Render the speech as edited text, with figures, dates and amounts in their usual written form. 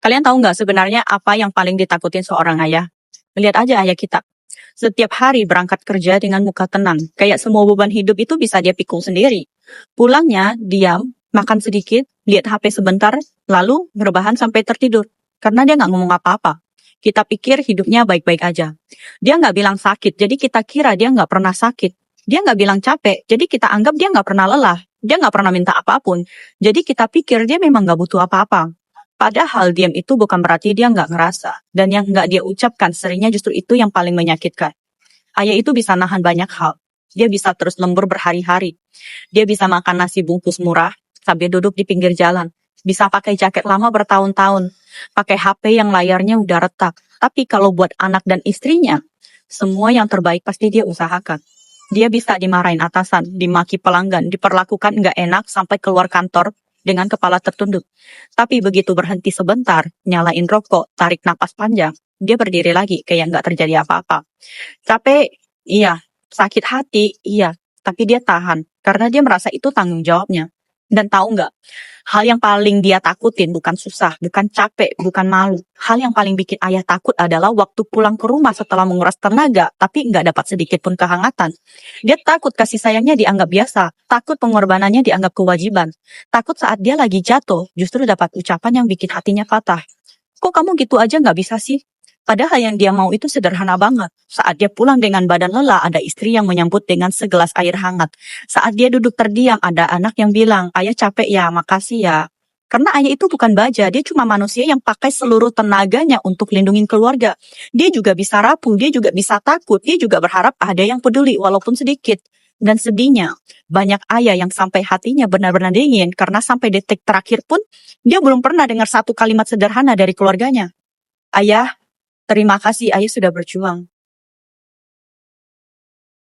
Kalian tahu nggak sebenarnya apa yang paling ditakutin seorang ayah? Lihat aja ayah kita. Setiap hari berangkat kerja dengan muka tenang. Kayak semua beban hidup itu bisa dia pikul sendiri. Pulangnya, diam, makan sedikit, lihat HP sebentar, lalu rebahan sampai tertidur. Karena dia nggak ngomong apa-apa. Kita pikir hidupnya baik-baik aja. Dia nggak bilang sakit, jadi kita kira dia nggak pernah sakit. Dia nggak bilang capek, jadi kita anggap dia nggak pernah lelah. Dia nggak pernah minta apapun. Jadi kita pikir dia memang nggak butuh apa-apa. Padahal diam itu bukan berarti dia nggak ngerasa. Dan yang nggak dia ucapkan seringnya justru itu yang paling menyakitkan. Ayah itu bisa nahan banyak hal. Dia bisa terus lembur berhari-hari. Dia bisa makan nasi bungkus murah sambil duduk di pinggir jalan. Bisa pakai jaket lama bertahun-tahun. Pakai HP yang layarnya udah retak. Tapi kalau buat anak dan istrinya, semua yang terbaik pasti dia usahakan. Dia bisa dimarahin atasan, dimaki pelanggan, diperlakukan nggak enak sampai keluar kantor dengan kepala tertunduk. Tapi begitu berhenti sebentar, nyalain rokok, tarik napas panjang, dia berdiri lagi kayak nggak terjadi apa-apa. Capek, iya. Sakit hati, iya. Tapi dia tahan, karena dia merasa itu tanggung jawabnya. Dan tahu nggak, hal yang paling dia takutin bukan susah, bukan capek, bukan malu. Hal yang paling bikin ayah takut adalah waktu pulang ke rumah setelah menguras tenaga, tapi nggak dapat sedikit pun kehangatan. Dia takut kasih sayangnya dianggap biasa, takut pengorbanannya dianggap kewajiban, takut saat dia lagi jatuh, justru dapat ucapan yang bikin hatinya patah. Kok kamu gitu aja nggak bisa sih? Padahal yang dia mau itu sederhana banget. Saat dia pulang dengan badan lelah, ada istri yang menyambut dengan segelas air hangat. Saat dia duduk terdiam, ada anak yang bilang, ayah capek ya, makasih ya. Karena ayah itu bukan baja, dia cuma manusia yang pakai seluruh tenaganya untuk lindungin keluarga. Dia juga bisa rapuh, dia juga bisa takut, dia juga berharap ada yang peduli walaupun sedikit. Dan sedihnya, banyak ayah yang sampai hatinya benar-benar dingin karena sampai detik terakhir pun dia belum pernah dengar satu kalimat sederhana dari keluarganya. Ayah, terima kasih ayah sudah berjuang.